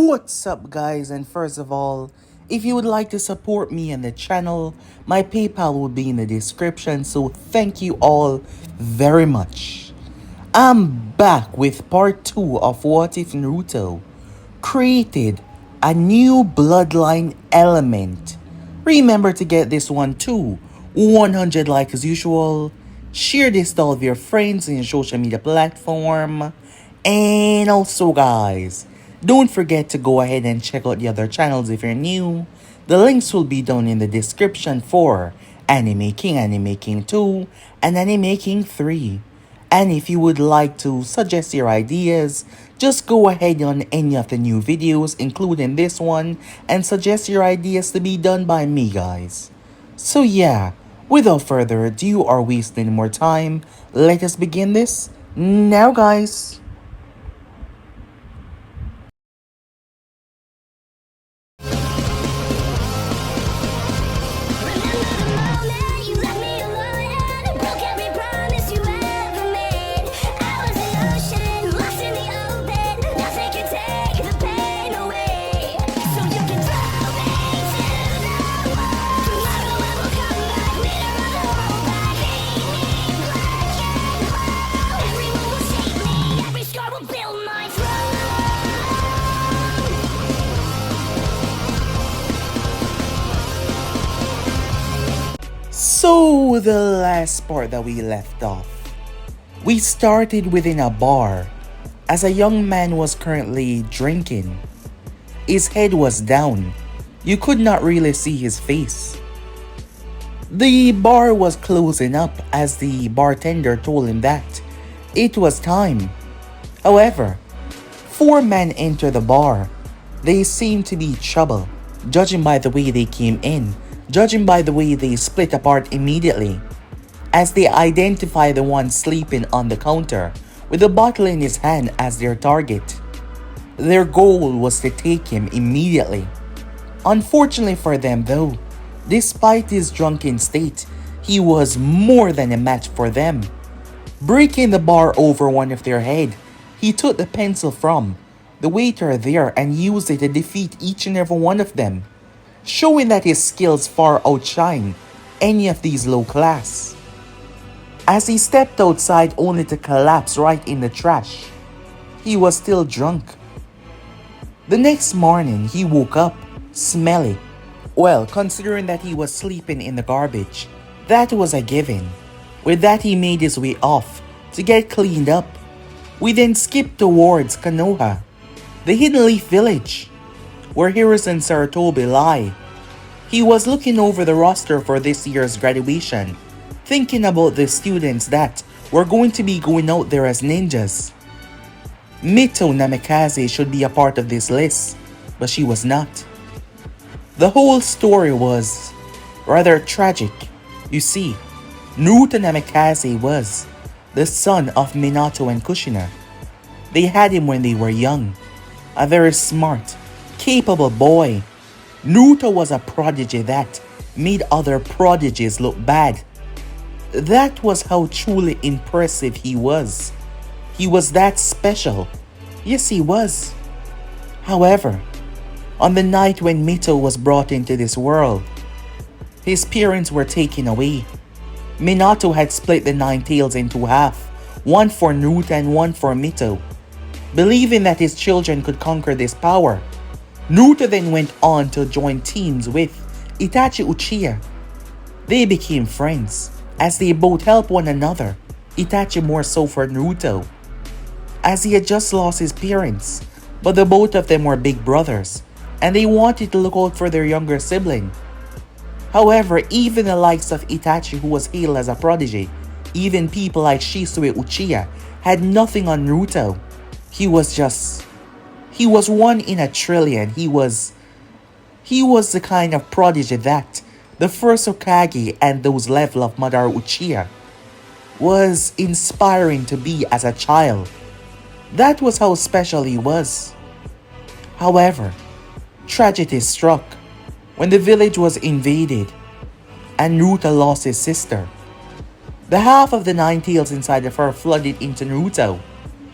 What's up guys, and first of all, if you would like to support me and the channel, my PayPal will be in the description, so thank you all very much. I'm back with part 2 of What If Naruto created a new Bloodline element. Remember to get this one too. 100 likes as usual. Share this to all of your friends in your social media platform. And also guys, don't forget to go ahead and check out the other channels if you're new. The links will be down in the description for Anime King 2, and Anime King 3. And if you would like to suggest your ideas, just go ahead on any of the new videos, including this one, and suggest your ideas to be done by me guys. So yeah, without further ado or wasting more time, let us begin this now guys. So the last part that we left off, we started within a bar as a young man was currently drinking. His head was down. You could not really see his face. The bar was closing up as the bartender told him that it was time. However, 4 men entered the bar. They seemed to be trouble, judging by the way they came in, judging by the way they split apart immediately, as they identify the one sleeping on the counter with a bottle in his hand as their target. Their goal was to take him immediately. Unfortunately for them though, despite his drunken state, he was more than a match for them. Breaking the bar over one of their head, he took the pencil from the waiter there and used it to defeat each and every one of them, showing that his skills far outshine any of these low class. As he stepped outside only to collapse right in the trash, he was still drunk. The next morning he woke up smelly. Well, considering that he was sleeping in the garbage, that was a given. With that he made his way off to get cleaned up. We then skipped towards Konoha, the Hidden Leaf village, where Hiruzen Sarutobi lie. He was looking over the roster for this year's graduation, thinking about the students that were going to be going out there as ninjas. Mito Namikaze should be a part of this list, but she was not. The whole story was rather tragic. You see, Naruto Namikaze was the son of Minato and Kushina. They had him when they were young, a very smart, capable boy. Naruto was a prodigy that made other prodigies look bad. That was how truly impressive he was. He was that special. Yes, he was. However, on the night when Mito was brought into this world, his parents were taken away. Minato had split the 9 tails into half, one for Naruto and one for Mito. Believing that his children could conquer this power, Naruto then went on to join teams with Itachi Uchiha. They became friends, as they both helped one another, Itachi more so for Naruto, as he had just lost his parents, but the both of them were big brothers, and they wanted to look out for their younger sibling. However, even the likes of Itachi, who was hailed as a prodigy, even people like Shisui Uchiha, had nothing on Naruto. He was one in a trillion. He was the kind of prodigy that the first Hokage and those level of Madara Uchiha was inspiring to be as a child. That was how special he was. However, tragedy struck when the village was invaded and Naruto lost his sister. The half of the 9 tails inside of her flooded into Naruto.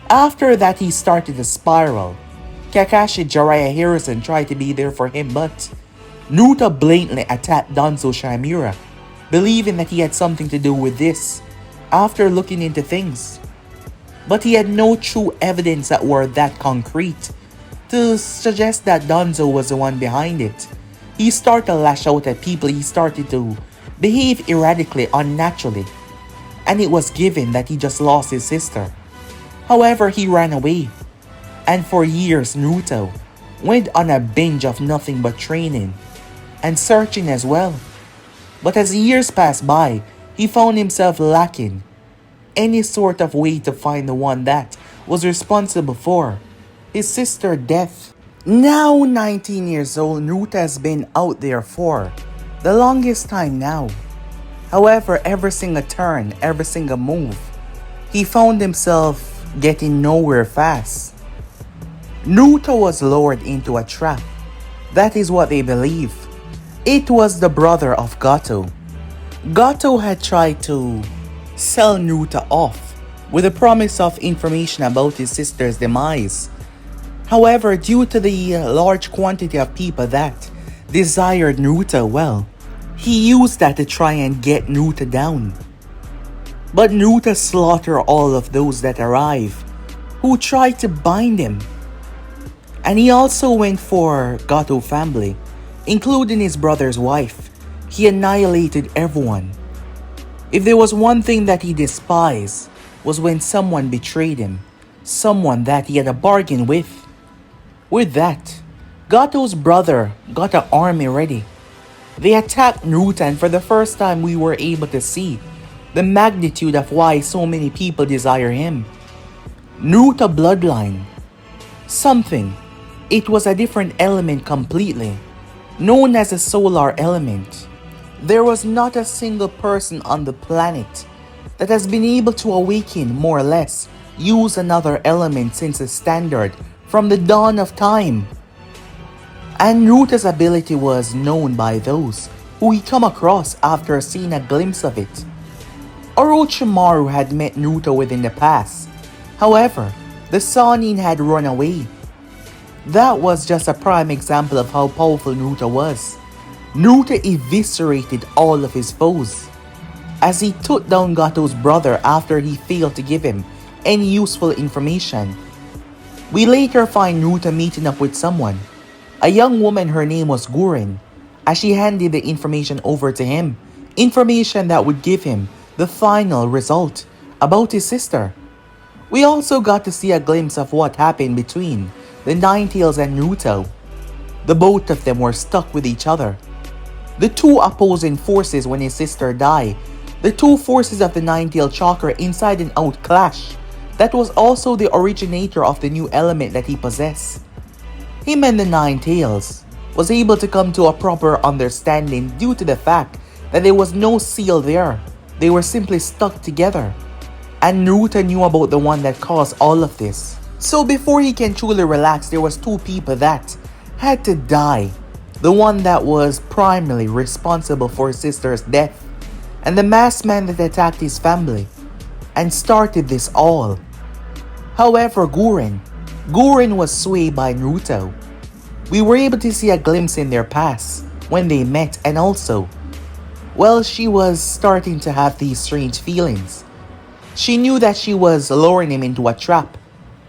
After that he started a spiral, Kakashi, Jiraiya, Harrison tried to be there for him, but Naruto blatantly attacked Danzo Shimura, believing that he had something to do with this after looking into things. But he had no true evidence that were that concrete to suggest that Danzo was the one behind it. He started to lash out at people, he started to behave erratically, unnaturally, and it was given that he just lost his sister. However, he ran away, and for years Naruto went on a binge of nothing but training and searching as well. But as years passed by, he found himself lacking any sort of way to find the one that was responsible for his sister's death. Now 19 years old, Naruto has been out there for the longest time now. However, every single turn, every single move, he found himself getting nowhere fast. Naruto was lured into a trap. That is what they believe. It was the brother of Gato. Gato had tried to sell Naruto off with a promise of information about his sister's demise. However, due to the large quantity of people that desired Naruto, well, he used that to try and get Naruto down. But Naruto slaughtered all of those that arrived who tried to bind him. And he also went for Gato family, including his brother's wife. He annihilated everyone. If there was one thing that he despised, was when someone betrayed him, someone that he had a bargain with. With that, Gato's brother got an army ready. They attacked Naruto, and for the first time we were able to see the magnitude of why so many people desire him. Naruto Bloodline. Something. It was a different element completely, known as a solar element. There was not a single person on the planet that has been able to awaken, more or less, use another element since the standard from the dawn of time. And Naruto's ability was known by those who he come across after seeing a glimpse of it. Orochimaru had met Naruto within the past. However, the Sannin had run away. That was just a prime example of how powerful Naruto was. Naruto eviscerated all of his foes, as he took down Gato's brother after he failed to give him any useful information. We later find Naruto meeting up with someone, a young woman. Her name was Guren, as she handed the information over to him, information that would give him the final result about his sister. We also got to see a glimpse of what happened between the Ninetales and Naruto. The both of them were stuck with each other. The two opposing forces when his sister died. The two forces of the Ninetale Chakra inside and out clash. That was also the originator of the new element that he possessed. Him and the Ninetales was able to come to a proper understanding due to the fact that there was no seal there. They were simply stuck together. And Naruto knew about the one that caused all of this. So before he can truly relax, there was two people that had to die. The one that was primarily responsible for his sister's death, and the masked man that attacked his family and started this all. However, Guren was swayed by Naruto. We were able to see a glimpse in their past when they met, and also, well, she was starting to have these strange feelings. She knew that she was luring him into a trap.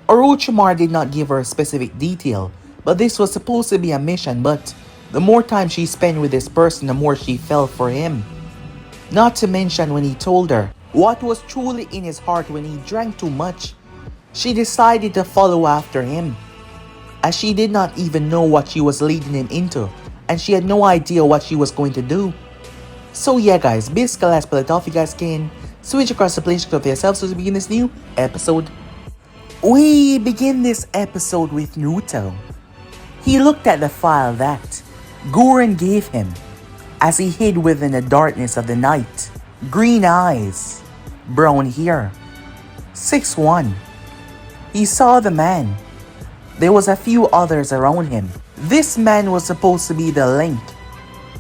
Orochimaru did not give her a specific detail, but this was supposed to be a mission. But the more time she spent with this person, the more she fell for him. Not to mention when he told her what was truly in his heart when he drank too much. She decided to follow after him, as she did not even know what she was leading him into, and she had no idea what she was going to do. So yeah guys, basically let's pull it off. You guys can switch across the play for yourselves as we begin this new episode. We begin this episode with Naruto. He looked at the file that Guren gave him as he hid within the darkness of the night. Green eyes, brown hair, 6'1". He saw the man. There was a few others around him. This man was supposed to be the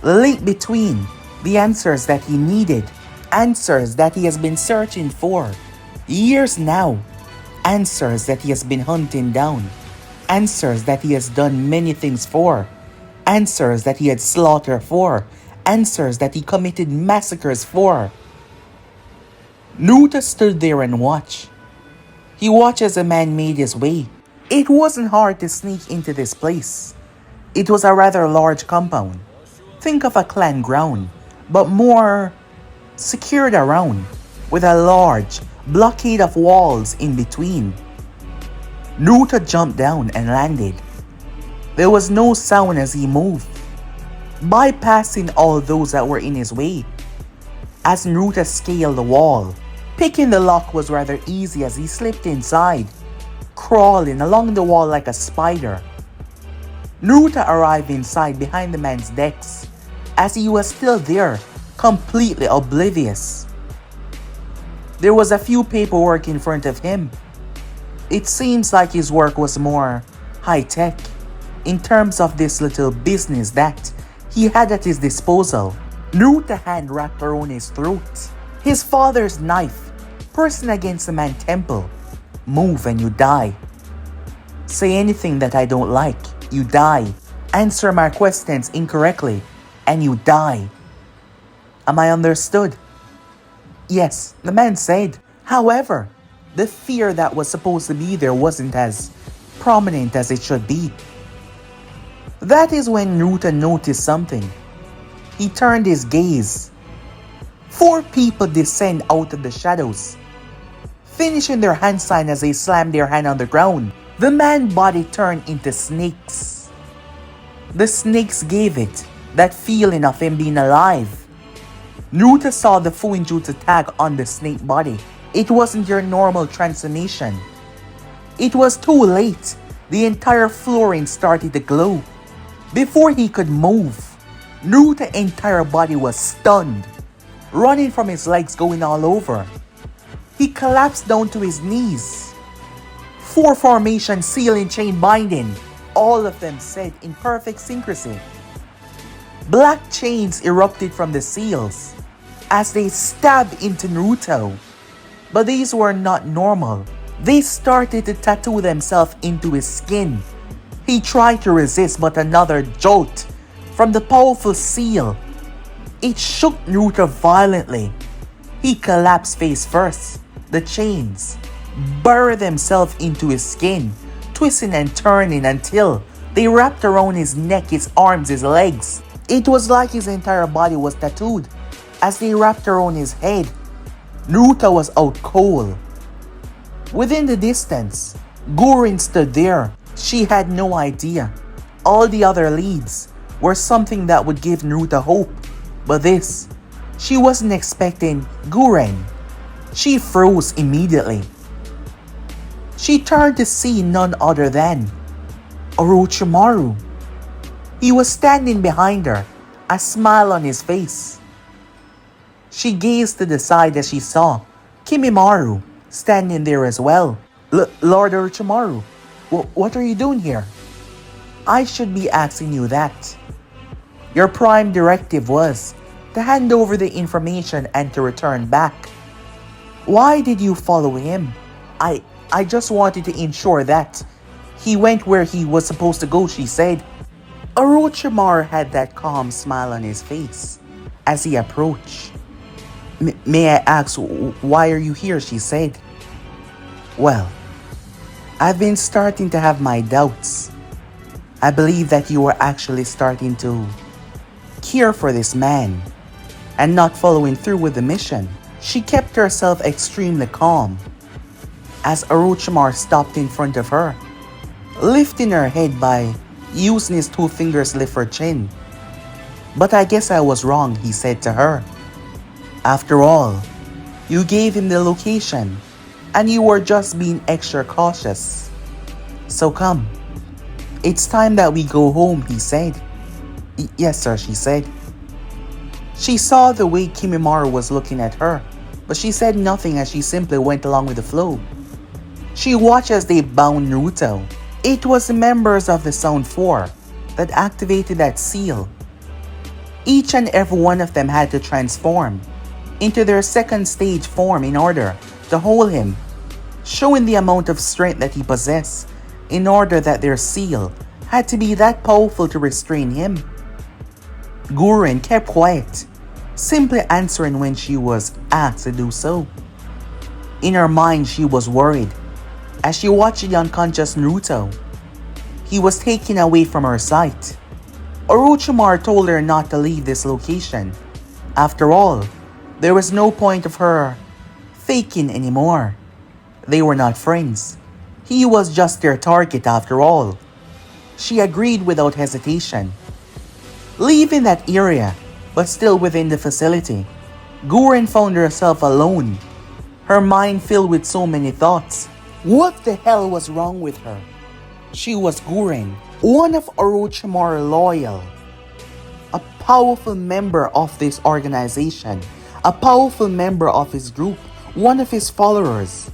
link between the answers that he needed, answers that he has been searching for years now, answers that he has been hunting down. Answers that he has done many things for. Answers that he had slaughtered for. Answers that he committed massacres for. Naruto stood there and watched. He watched as a man made his way. It wasn't hard to sneak into this place. It was a rather large compound. Think of a clan ground, but more secured around, with a large blockade of walls in between. Naruto jumped down and landed. There was no sound as he moved, bypassing all those that were in his way. As Naruto scaled the wall, picking the lock was rather easy as he slipped inside, crawling along the wall like a spider. Naruto arrived inside behind the man's decks, as he was still there, completely oblivious. There was a few paperwork in front of him. It seems like his work was more high-tech in terms of this little business that he had at his disposal. Naruto's hand wrapped around his throat. His father's knife, pressing against the man's temple. Move and you die. Say anything that I don't like, you die. Answer my questions incorrectly, and you die. Am I understood? Yes, the man said. However, the fear that was supposed to be there wasn't as prominent as it should be. That is when Naruto noticed something. He turned his gaze. 4 people descend out of the shadows, finishing their hand sign as they slammed their hand on the ground. The man's body turned into snakes. The snakes gave it that feeling of him being alive. Naruto saw the Fuinjutsu tag on the snake body. It wasn't your normal transformation. It was too late. The entire flooring started to glow. Before he could move, Naruto's entire body was stunned, running from his legs going all over. He collapsed down to his knees. 4 formation sealing chain binding, all of them set in perfect synchrony. Black chains erupted from the seals as they stabbed into Naruto. But these were not normal. They started to tattoo themselves into his skin. He tried to resist, but another jolt from the powerful seal. It shook Naruto violently. He collapsed face first. The chains buried themselves into his skin, twisting and turning until they wrapped around his neck, his arms, his legs. It was like his entire body was tattooed as they wrapped around his head. Naruto was out cold. Within the distance, Guren stood there. She had no idea. All the other leads were something that would give Naruto hope. But this, she wasn't expecting Guren. She froze immediately. She turned to see none other than Orochimaru. He was standing behind her, a smile on his face. She gazed to the side as she saw Kimimaro standing there as well. Lord Orochimaru, what are you doing here? I should be asking you that. Your prime directive was to hand over the information and to return back. Why did you follow him? I just wanted to ensure that he went where he was supposed to go, she said. Orochimaru had that calm smile on his face as he approached. May I ask, why are you here? She said. Well, I've been starting to have my doubts. I believe that you were actually starting to care for this man and not following through with the mission. She kept herself extremely calm as Orochimaru stopped in front of her, lifting her head by using his 2 fingers to lift her chin. But I guess I was wrong, he said to her. After all, you gave him the location and you were just being extra cautious. So come, it's time that we go home, he said. Yes, sir, she said. She saw the way Kimimaro was looking at her, but she said nothing as she simply went along with the flow. She watched as they bound Naruto. It was the members of the Sound 4 that activated that seal. Each and every one of them had to transform into their second stage form in order to hold him, showing the amount of strength that he possessed in order that their seal had to be that powerful to restrain him. Guren kept quiet, simply answering when she was asked to do so. In her mind, she was worried as she watched the unconscious Naruto. He was taken away from her sight. Orochimaru told her not to leave this location. After all, there was no point of her faking anymore. They were not friends. He was just their target after all. She agreed without hesitation. Leaving that area, but still within the facility, Guren found herself alone, her mind filled with so many thoughts. What the hell was wrong with her? She was Guren, one of Orochimaru's loyal, a powerful member of this organization, a powerful member of his group, one of his followers.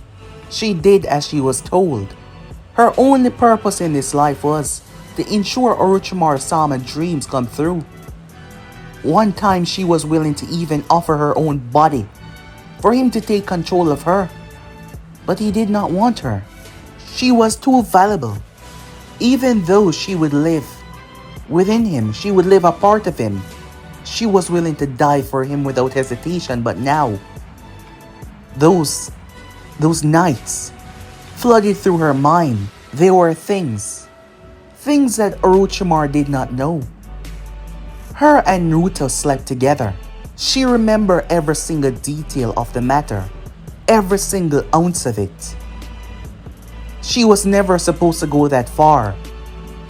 She did as she was told. Her only purpose in this life was to ensure Orochimaru's Sama dreams come through. One time she was willing to even offer her own body for him to take control of her. But he did not want her. She was too valuable. Even though she would live within him, she would live a part of him. She was willing to die for him without hesitation, but now, those nights flooded through her mind. There were things that Orochimaru did not know. Her and Naruto slept together. She remembered every single detail of the matter, every single ounce of it. She was never supposed to go that far,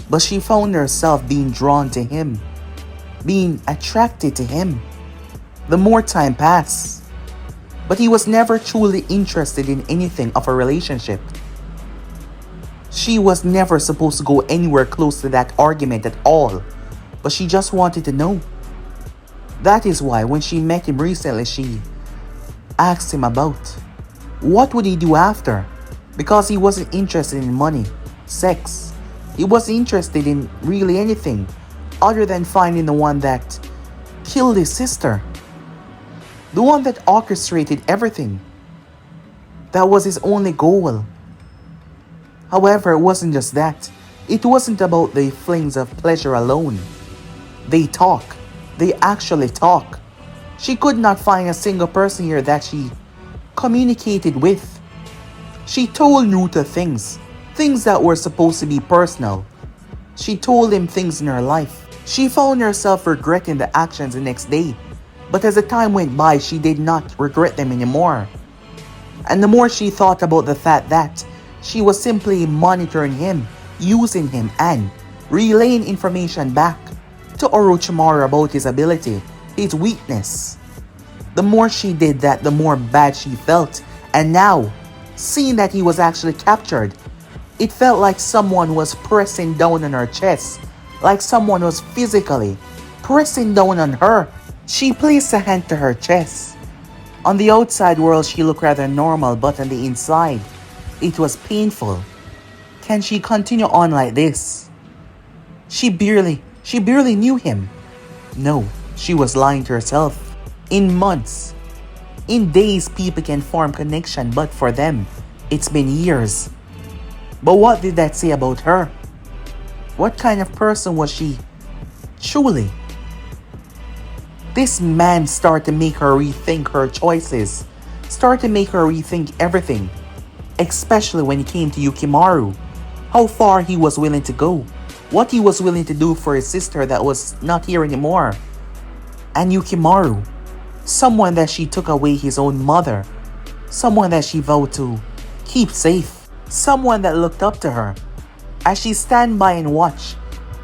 but she found herself being drawn to him, being attracted to him. The more time passed, but he was never truly interested in anything of a relationship. She was never supposed to go anywhere close to that argument at all, but she just wanted to know. That is why when she met him recently, she asked him about what would he do after, because he wasn't interested in money, sex. He wasn't interested in really anything other than finding the one that killed his sister, the one that orchestrated everything. That was his only goal. However, it wasn't just that. It wasn't about the flings of pleasure alone. They talk. They actually talk. She could not find a single person here that she communicated with. She told Naruto things that were supposed to be personal. She told him things in her life. She found herself regretting the actions the next day. But as the time went by, she did not regret them anymore. And the more she thought about the fact that she was simply monitoring him, using him, and relaying information back to Orochimaru about his ability, his weakness. The more she did that, the more bad she felt. And now, seeing that he was actually captured, it felt like someone was pressing down on her chest, like someone was physically pressing down on her. She placed a hand to her chest. On the outside world, she looked rather normal, but on the inside, it was painful. Can she continue on like this? She barely knew him. No, she was lying to herself. In months, in days, people can form connection, but for them, it's been years. But what did that say about her? What kind of person was she truly? This man started to make her rethink her choices, started to make her rethink everything, especially when it came to Yukimaru, how far he was willing to go, what he was willing to do for his sister that was not here anymore. And Yukimaru, someone that she took away his own mother, someone that she vowed to keep safe, someone that looked up to her, as she stand by and watch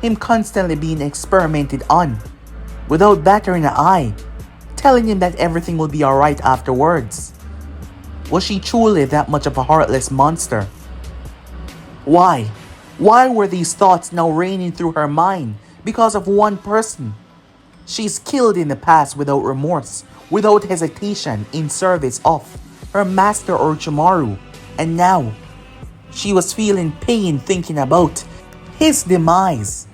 him constantly being experimented on, without battering an eye, telling him that everything will be alright afterwards. Was she truly that much of a heartless monster? Why? Why were these thoughts now raining through her mind because of one person? She's killed in the past without remorse, without hesitation, in service of her master Orochimaru, and now she was feeling pain thinking about his demise.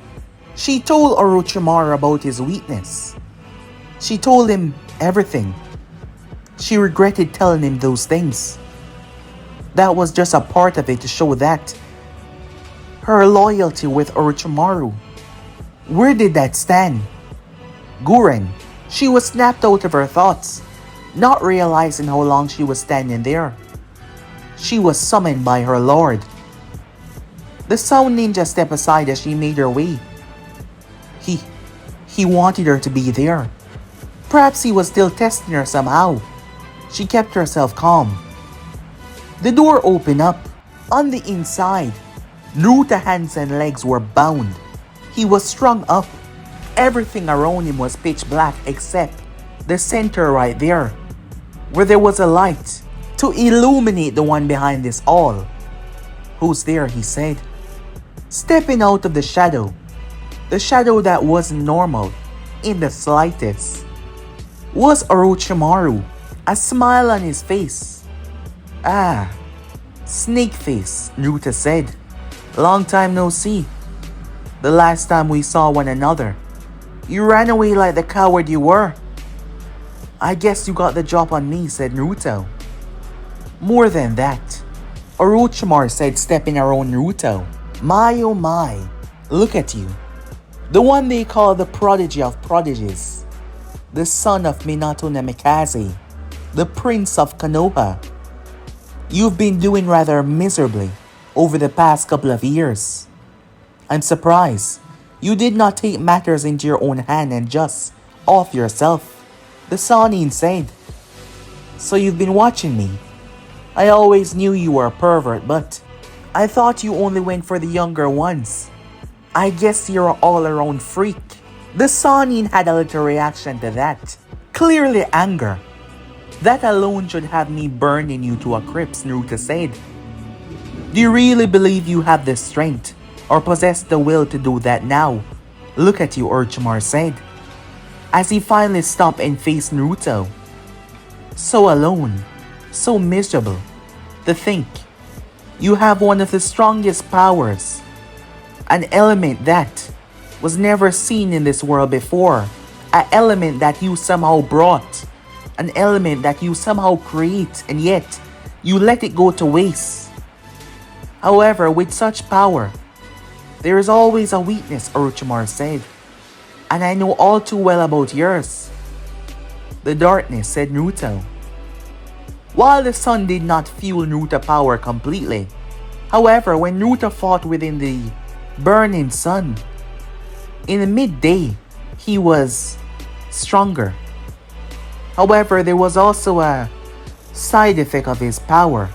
She told Orochimaru about his weakness. She told him everything. She regretted telling him those things. That was just a part of it to show that Her loyalty with Orochimaru. Where did that stand? Guren. She was snapped out of her thoughts, not realizing how long she was standing there. She was summoned by her lord. The Sound Ninja stepped aside as she made her way. He wanted her to be there. Perhaps he was still testing her somehow. She kept herself calm. The door opened up. On the inside, Naruto's hands and legs were bound. He was strung up. Everything around him was pitch black except the center right there, where there was a light to illuminate the one behind this all. Who's there? He said, stepping out of the shadow that wasn't normal in the slightest, was Orochimaru, a smile on his face. Ah, snake face, Naruto said. Long time no see. The last time we saw one another, you ran away like the coward you were. I guess you got the drop on me, said Naruto. More than that, Orochimaru said, stepping around Naruto. My oh my, look at you. The one they call the prodigy of prodigies. The son of Minato Namikaze, the prince of Konoha. You've been doing rather miserably over the past couple of years. I'm surprised you did not take matters into your own hand and just off yourself, the Sannin said. So you've been watching me. I always knew you were a pervert, but I thought you only went for the younger ones. I guess you're an all-around freak. The Sannin had a little reaction to that. Clearly anger. That alone should have me burning you to a crisp, Naruto said. Do you really believe you have the strength or possess the will to do that now? Look at you, Orochimaru said, as he finally stopped and faced Naruto. So alone, so miserable. To think, you have one of the strongest powers. An element that was never seen in this world before. An element that you somehow brought. An element that you somehow create, and yet you let it go to waste. However, with such power, there is always a weakness, Orochimaru said. And I know all too well about yours. The darkness, said Naruto. While the sun did not fuel Naruto's power completely, however, when Naruto fought within the burning sun, in the midday, he was stronger. However, there was also a side effect of his power.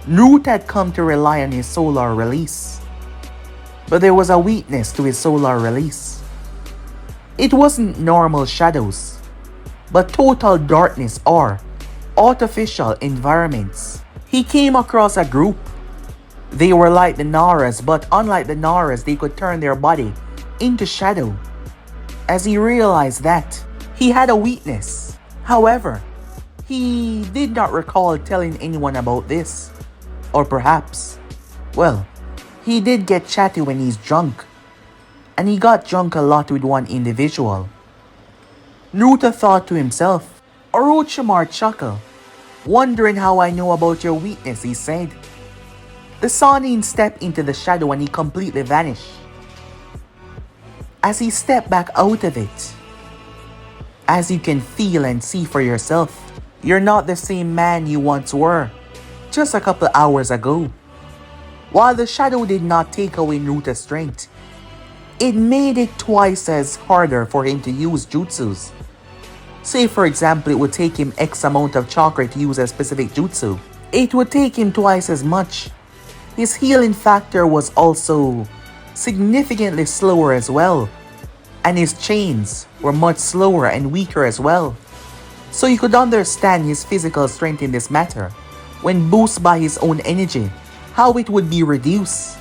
Naruto had come to rely on his Solarys Release, but there was a weakness to his Solarys Release. It wasn't normal shadows, but total darkness or artificial environments. He came across a group. They were like the Naras, but unlike the Naras, they could turn their body into shadow. As he realized that, he had a weakness. However, he did not recall telling anyone about this. Or perhaps, well, he did get chatty when he's drunk. And he got drunk a lot with one individual. Naruto thought to himself. Orochimaru chuckled. Wondering how I know about your weakness, he said. The Sannin stepped into the shadow and he completely vanished. As he stepped back out of it, as you can feel and see for yourself, you're not the same man you once were, just a couple hours ago. While the shadow did not take away Naruto's strength, it made it twice as harder for him to use jutsus. Say for example, it would take him X amount of chakra to use a specific jutsu. It would take him twice as much. His healing factor was also significantly slower as well. And his chains were much slower and weaker as well. So you could understand his physical strength in this matter. When boosted by his own energy, how it would be reduced.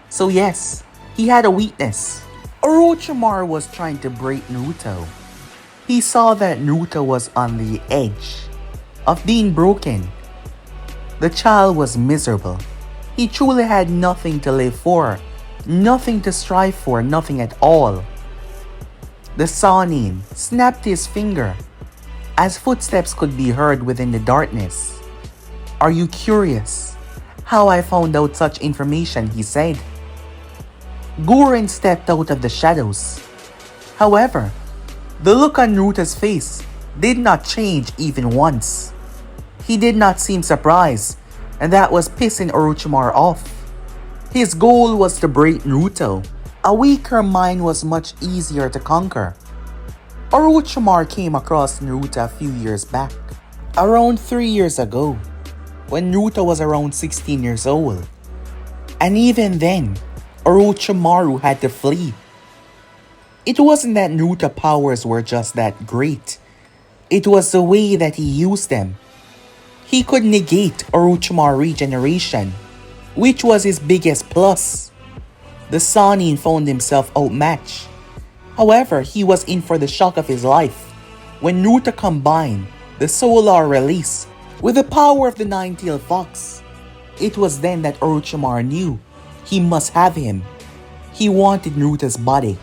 So yes, he had a weakness. Orochimaru was trying to break Naruto. He saw that Naruto was on the edge of being broken. The child was miserable. He truly had nothing to live for, nothing to strive for, nothing at all. The Sannin snapped his finger as footsteps could be heard within the darkness. Are you curious how I found out such information? He said. Guren stepped out of the shadows. However, the look on Naruto's face did not change even once. He did not seem surprised, and that was pissing Orochimaru off. His goal was to break Naruto. A weaker mind was much easier to conquer. Orochimaru came across Naruto a few years back, around 3 years ago, when Naruto was around 16 years old. And even then, Orochimaru had to flee. It wasn't that Naruto's powers were just that great. It was the way that he used them. He could negate Orochimaru's regeneration, which was his biggest plus. The Sannin found himself outmatched. However, he was in for the shock of his life when Naruto combined the Solarys Release with the power of the nine-tailed fox. It was then that Orochimaru knew he must have him. He wanted Naruto's body.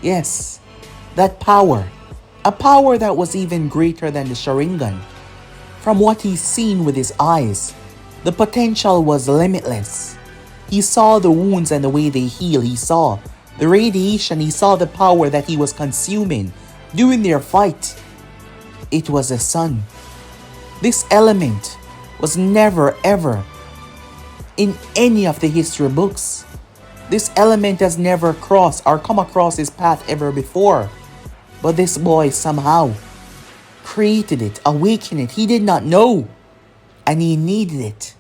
Yes, that power. A power that was even greater than the Sharingan. From what he's seen with his eyes, the potential was limitless. He saw the wounds and the way they heal. He saw the radiation. He saw the power that he was consuming during their fight. It was the sun. This element was never ever in any of the history books. This element has never crossed or come across his path ever before. But this boy somehow created it, awakened it. He did not know. And he needed it.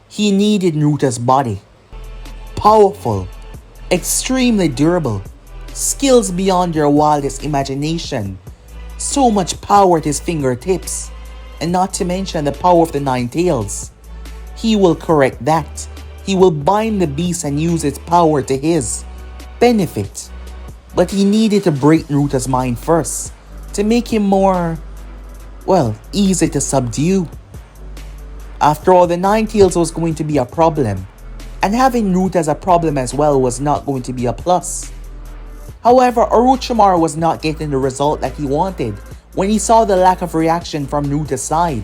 He needed Naruto's body. Powerful, extremely durable, skills beyond your wildest imagination. So much power at his fingertips. And not to mention the power of the nine tails. He will correct that. He will bind the beast and use its power to his benefit. But he needed to break Naruto's mind first, to make him more, easy to subdue. After all, the nine tails was going to be a problem, and having Naruto as a problem as well was not going to be a plus. However, Orochimaru was not getting the result that he wanted when he saw the lack of reaction from Naruto's side.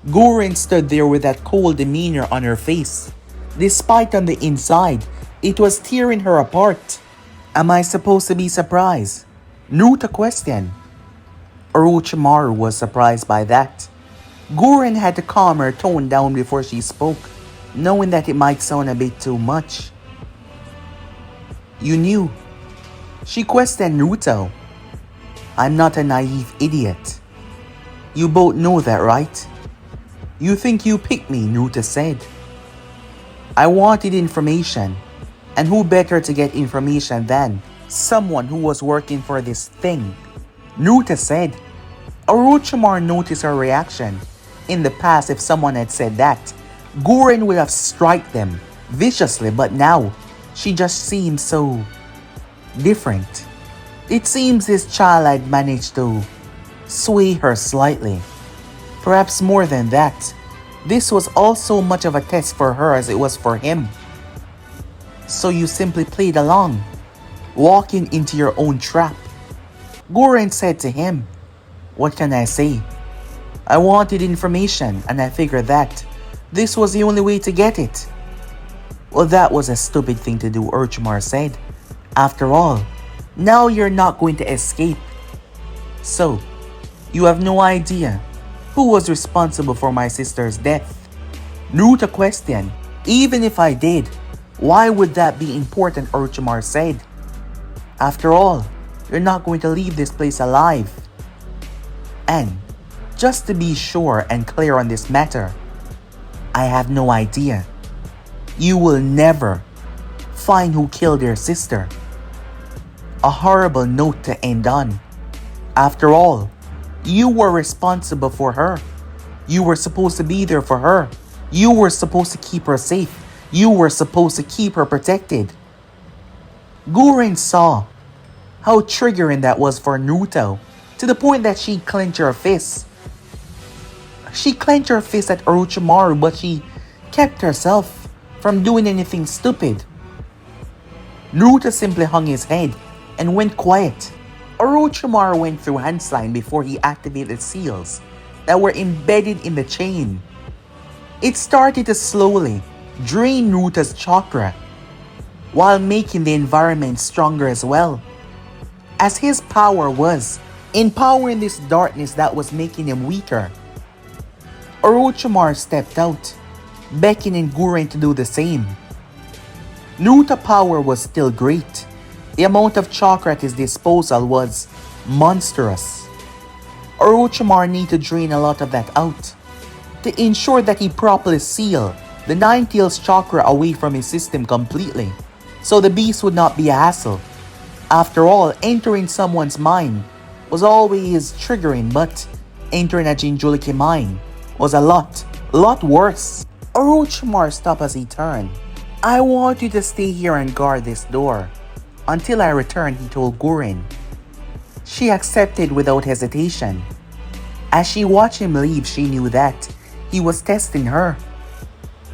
Guren stood there with that cold demeanor on her face. Despite on the inside, it was tearing her apart. Am I supposed to be surprised? Naruto questioned. Orochimaru was surprised by that. Guren had to calm her tone down before she spoke, knowing that it might sound a bit too much. You knew. She questioned Naruto. I'm not a naive idiot. You both know that, right? You think you picked me, Naruto said. I wanted information, and who better to get information than someone who was working for this thing? Naruto said. Orochimaru noticed her reaction. In the past, if someone had said that, Guren would have struck them viciously, but now, she just seemed so different. It seems this child had managed to sway her slightly. Perhaps more than that, this was also much of a test for her as it was for him. So you simply played along, walking into your own trap. Guren said to him, what can I say? I wanted information and I figured that this was the only way to get it. Well, that was a stupid thing to do, Orochimaru said. After all, now you're not going to escape. So, you have no idea who was responsible for my sister's death? Naruto questioned. Even if I did, why would that be important, Orochimaru said. After all, you're not going to leave this place alive. And, just to be sure and clear on this matter, I have no idea. You will never find who killed your sister. A horrible note to end on. After all, you were responsible for her. You were supposed to be there for her. You were supposed to keep her safe. You were supposed to keep her protected. Guren saw how triggering that was for Naruto, to the point that she clenched her fists. She clenched her fist at Orochimaru, but she kept herself from doing anything stupid. Naruto simply hung his head and went quiet. Orochimaru went through hand sign before he activated seals that were embedded in the chain. It started to slowly drain Naruto's chakra. while making the environment stronger as well. As his power was empowering this darkness that was making him weaker. Orochimaru stepped out, beckoning Guren to do the same. Naruto's power was still great. The amount of chakra at his disposal was monstrous. Orochimaru needed to drain a lot of that out to ensure that he properly sealed the Nine Tails chakra away from his system completely, so the beast would not be a hassle. After all, entering someone's mind was always triggering, but entering a Jinchuriki mind was a lot worse. Orochimaru stopped as he turned. "I want you to stay here and guard this door until I return," he told Guren. She accepted without hesitation. As she watched him leave, she knew that he was testing her.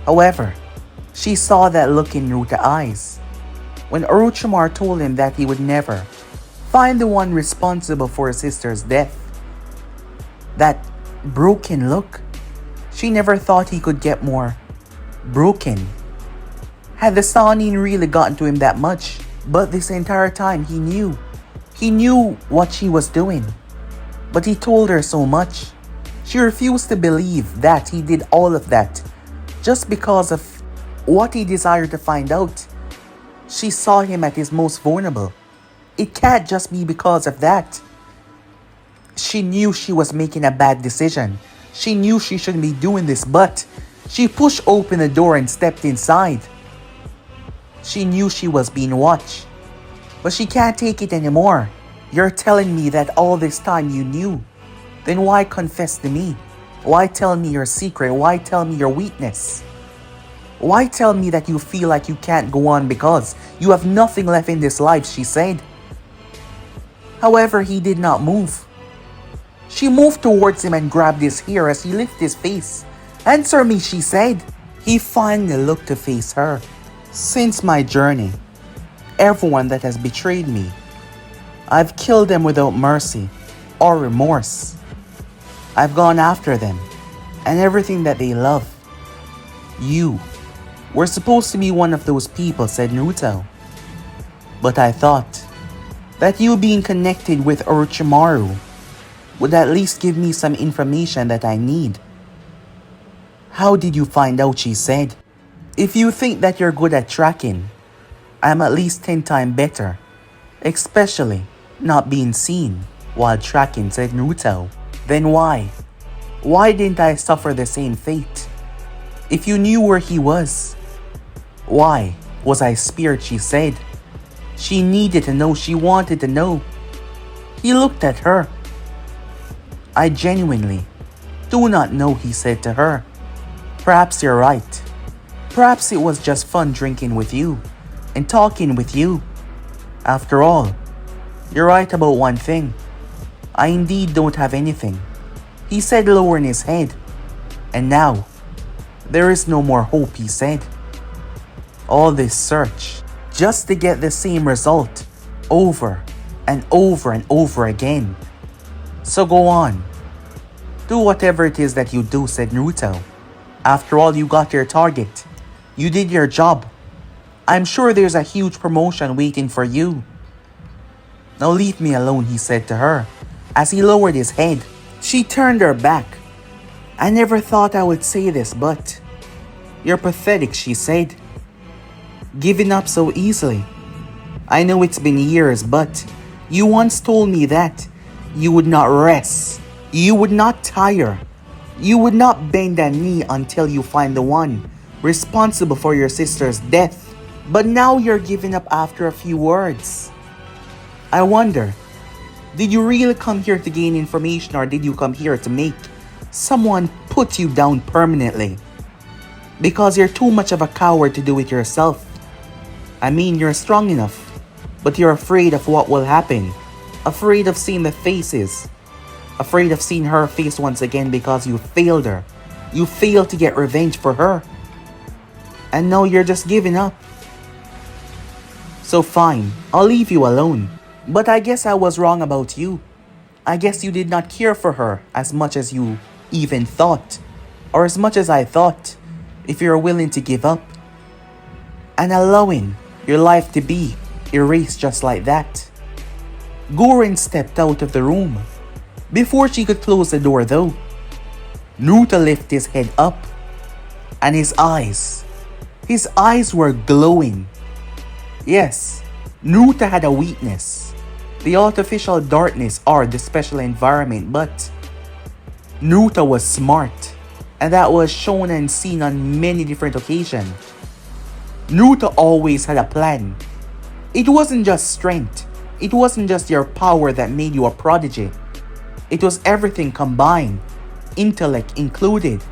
However, she saw that look in Naruto's eyes when Orochimaru told him that he would never find the one responsible for his sister's death. That broken look. She never thought he could get more broken. Had the Sannin really gotten to him that much? But this entire time he knew. He knew what she was doing. But he told her so much. She refused to believe that he did all of that just because of what he desired to find out. She saw him at his most vulnerable. It can't just be because of that. She knew she was making a bad decision. She knew she shouldn't be doing this, but she pushed open the door and stepped inside. She knew she was being watched. But she can't take it anymore. "You're telling me that all this time you knew. Then why confess to me? Why tell me your secret? Why tell me your weakness? Why tell me that you feel like you can't go on because you have nothing left in this life?" she said. However, he did not move. She moved towards him and grabbed his hair as he lifted his face. "Answer me," she said. He finally looked to face her. "Since my journey, everyone that has betrayed me, I've killed them without mercy or remorse. I've gone after them and everything that they love. You were supposed to be one of those people," said Naruto. "But I thought that you being connected with Orochimaru would at least give me some information that I need." "How did you find out?" she said. "If you think that you're good at tracking, I'm at least 10 times better, especially not being seen while tracking," said Naruto. "Then why? Why didn't I suffer the same fate? If you knew where he was, why was I spared?" she said. She needed to know. She wanted to know. He looked at her. "I genuinely do not know," he said to her. "Perhaps you're right. Perhaps it was just fun drinking with you and talking with you. After all, you're right about one thing. I indeed don't have anything," he said, lowering his head. "And now, there is no more hope," he said. "All this search just to get the same result over and over and over again. So go on. Do whatever it is that you do," said Naruto. "After all, you got your target. You did your job. I'm sure there's a huge promotion waiting for you. Now leave me alone," he said to her as he lowered his head. She turned her back. "I never thought I would say this, but you're pathetic," she said. "Giving up so easily. I know it's been years, but you once told me that you would not rest. You would not tire. You would not bend a knee until you find the one responsible for your sister's death. But now you're giving up after a few words. I wonder, did you really come here to gain information, or did you come here to make someone put you down permanently? Because you're too much of a coward to do it yourself. I mean, you're strong enough, but you're afraid of what will happen. Afraid of seeing the faces. Afraid of seeing her face once again because you failed her. You failed to get revenge for her. And now you're just giving up. So fine, I'll leave you alone. But I guess I was wrong about you. I guess you did not care for her as much as you even thought. Or as much as I thought, if you're willing to give up and allowing your life to be erased just like that. Guren stepped out of the room. Before she could close the door though, Naruto lifted his head up, and his eyes were glowing. Yes, Naruto had a weakness. The artificial darkness or the special environment, but Naruto was smart, and that was shown and seen on many different occasions. Naruto always had a plan. It wasn't just strength. It wasn't just your power that made you a prodigy. It was everything combined, intellect included.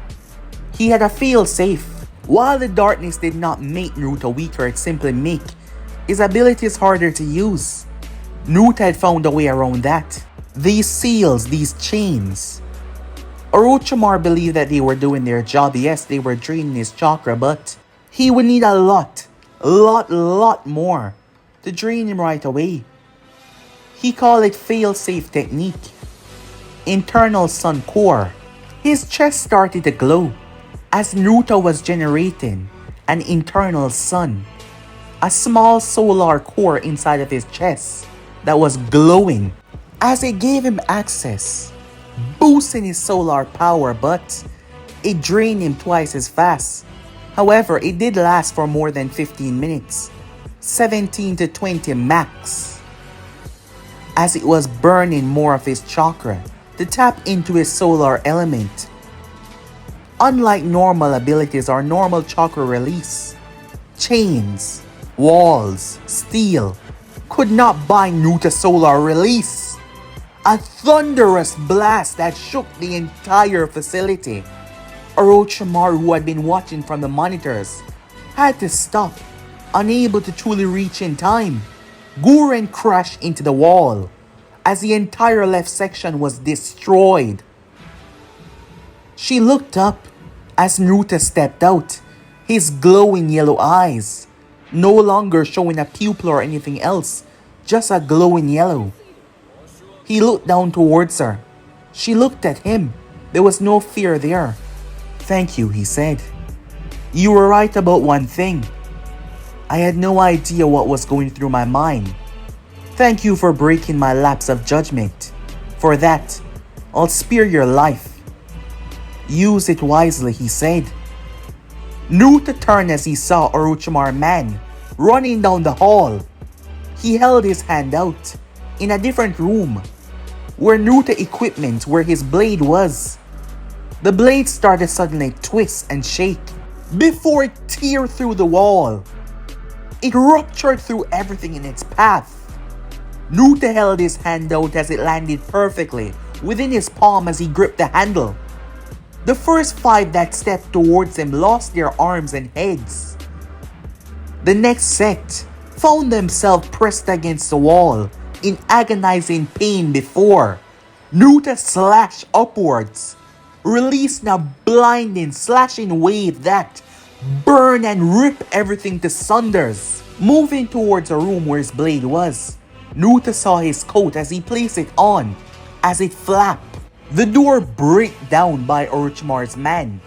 He had a fail-safe. While the darkness did not make Naruto weaker, it simply made his abilities harder to use. Naruto had found a way around that. These seals, these chains. Orochimaru believed that they were doing their job. Yes, they were draining his chakra, but he would need a lot more to drain him right away. He called it fail-safe technique. Internal sun core. His chest started to glow as Naruto was generating an internal sun. A small solar core inside of his chest that was glowing as it gave him access, boosting his solar power, but it drained him twice as fast. However, it did last for more than 15 minutes, 17 to 20 max, as it was burning more of his chakra to tap into his solar element. Unlike normal abilities or normal chakra release, chains, walls, steel could not bind Naruto's solar release. A thunderous blast that shook the entire facility. Orochimaru, who had been watching from the monitors, had to stop, unable to truly reach in time. Guren crashed into the wall as the entire left section was destroyed. She looked up as Naruto stepped out, his glowing yellow eyes no longer showing a pupil or anything else, just a glowing yellow. He looked down towards her. She looked at him. There was no fear there. "Thank you," he said. "You were right about one thing. I had no idea what was going through my mind. Thank you for breaking my lapse of judgment. For that, I'll spare your life. Use it wisely," he said. Naruto turned as he saw Orochimaru man running down the hall. He held his hand out in a different room where Naruto equipment, where his blade was. The blade started suddenly twist and shake before it tear through the wall. It ruptured through everything in its path. Naruto held his hand out as it landed perfectly within his palm as he gripped the handle. The first 5 that stepped towards him lost their arms and heads. The next set found themselves pressed against the wall in agonizing pain before Naruto slashed upwards, releasing a blinding slashing wave that burned and ripped everything to sunders. Moving towards a room where his blade was, Naruto saw his coat as he placed it on as it flapped. The door break down by Orochimaru's man.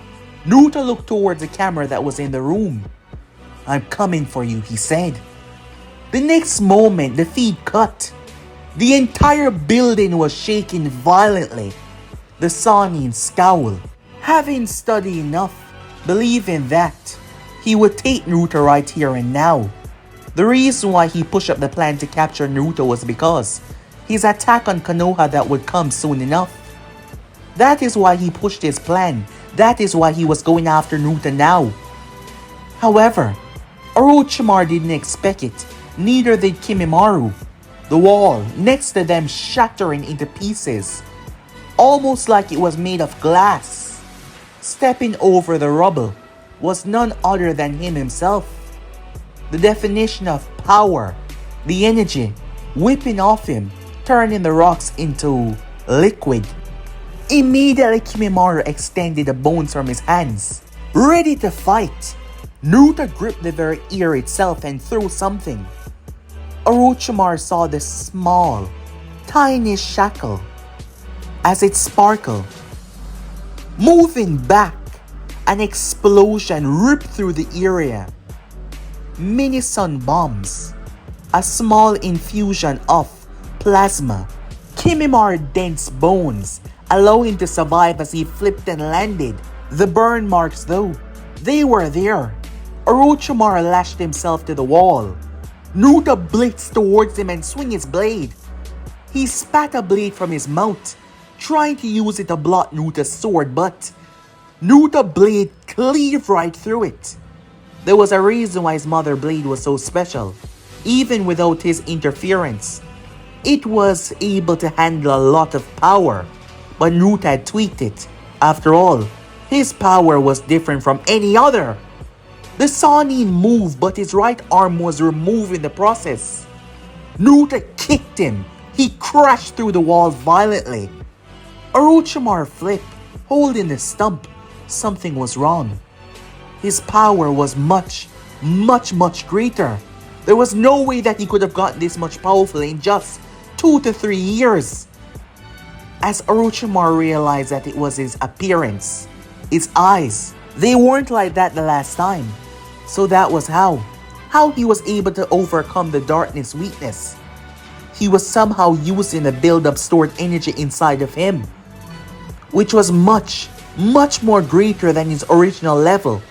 Naruto looked towards the camera that was in the room. "I'm coming for you," he said. The next moment, the feed cut. The entire building was shaking violently. The Sannin scowl. Having studied enough, believing that he would take Naruto right here and now. The reason why he pushed up the plan to capture Naruto was because his attack on Konoha that would come soon enough. That is why he pushed his plan. That is why he was going after Naruto now. However, Orochimaru didn't expect it. Neither did Kimimaro. The wall next to them shattering into pieces, almost like it was made of glass. Stepping over the rubble was none other than him himself. The definition of power, the energy whipping off him, turning the rocks into liquid. Immediately, Kimimaro extended the bones from his hands, ready to fight. Naruto gripped the very ear itself and threw something. Orochimaru saw the small, tiny shackle as it sparkled. Moving back, an explosion ripped through the area. mini sun bombs, a small infusion of plasma, Kimimaro dense bones, allow him to survive as he flipped and landed. The burn marks though, they were there. Orochimaru lashed himself to the wall. Naruto blitzed towards him and swung his blade. He spat a blade from his mouth, trying to use it to block Naruto's sword, but Naruto's blade cleaved right through it. There was a reason why his mother blade was so special. Even without his interference, it was able to handle a lot of power, but Naruto had tweaked it. After all, his power was different from any other. The Sannin moved, but his right arm was removed in the process. Naruto kicked him. He crashed through the wall violently. Orochimaru flipped, holding the stump. Something was wrong. His power was much greater. There was no way that he could have gotten this much powerful in just 2 to 3 years. As Orochimaru realized that it was his appearance, his eyes, they weren't like that the last time. So that was how he was able to overcome the darkness weakness. He was somehow using the build-up stored energy inside of him, which was much more greater than his original level,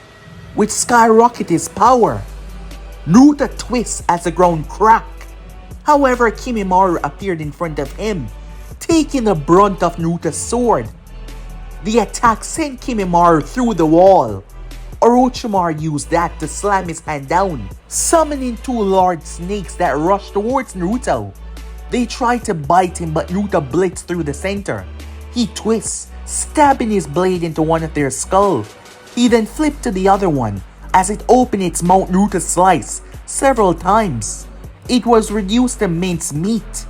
which skyrocketed his power. Naruto twists as the ground cracked. However, Kimimaro appeared in front of him, taking the brunt of Naruto's sword. The attack sent Kimimaro through the wall. Orochimaru used that to slam his hand down, summoning 2 large snakes that rushed towards Naruto. They tried to bite him, but Naruto blitzed through the center. He twists, stabbing his blade into one of their skulls. He then flipped to the other one. As it opened its mouth, Naruto sliced several times. It was reduced to minced meat.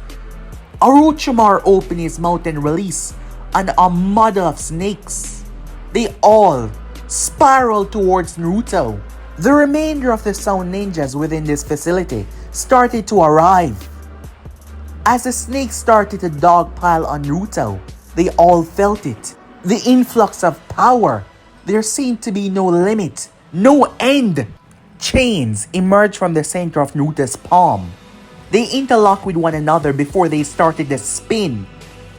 Orochimaru opened his mouth and released an armada of snakes. They all spiraled towards Naruto. The remainder of the sound ninjas within this facility started to arrive. As the snakes started to dogpile on Naruto, they all felt it. The influx of power. There seemed to be no limit, no end. Chains emerged from the center of Naruto's palm. They interlocked with one another before they started to spin.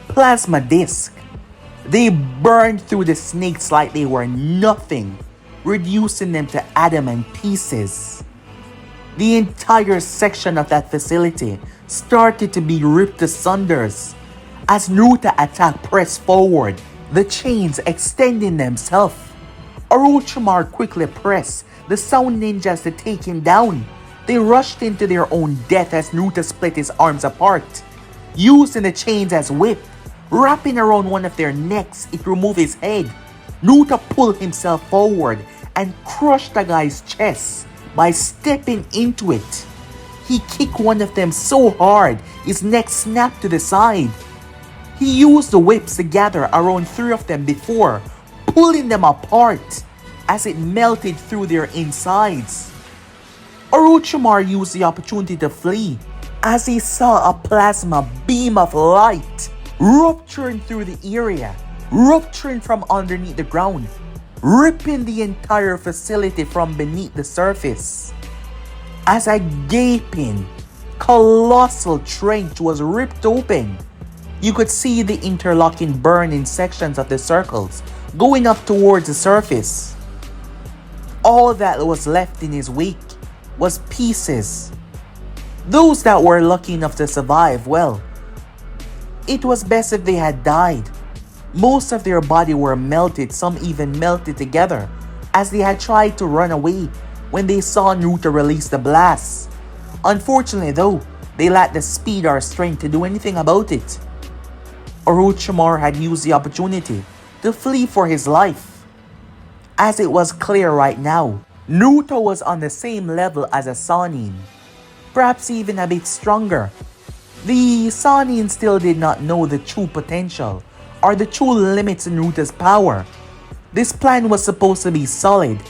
Plasma disc. They burned through the snakes like they were nothing, reducing them to adamant pieces. The entire section of that facility started to be ripped to sunders. As Naruto attack pressed forward, the chains extending themselves. Orochimaru quickly pressed the sound ninjas to take him down. They rushed into their own death as Naruto split his arms apart, using the chains as whip. Wrapping around one of their necks, it removed his head. Naruto pulled himself forward and crushed the guy's chest by stepping into it. He kicked one of them so hard, his neck snapped to the side. He used the whips to gather around 3 of them before pulling them apart as it melted through their insides. Orochimaru used the opportunity to flee as he saw a plasma beam of light rupturing through the area, rupturing from underneath the ground, ripping the entire facility from beneath the surface. As a gaping, colossal trench was ripped open, you could see the interlocking burning sections of the circles going up towards the surface. All that was left in his wake was pieces. Those that were lucky enough to survive, well, it was best if they had died. Most of their body were melted, some even melted together, as they had tried to run away when they saw Naruto release the blast. Unfortunately though, they lacked the speed or strength to do anything about it. Orochimaru had used the opportunity to flee for his life. As it was clear right now, Naruto was on the same level as a Sannin, perhaps even a bit stronger. The Sannin still did not know the true potential or the true limits in Naruto's power. This plan was supposed to be solid.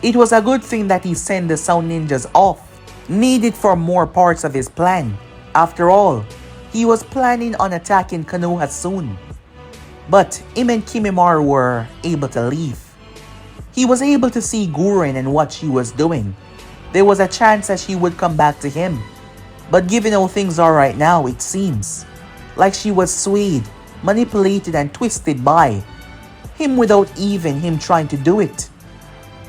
It was a good thing that he sent the sound ninjas off, needed for more parts of his plan. After all, he was planning on attacking Konoha soon. But him and Kimimaro were able to leave. He was able to see Guren and what she was doing. There was a chance that she would come back to him. But given how things are right now, it seems like she was swayed, manipulated and twisted by him without even him trying to do it.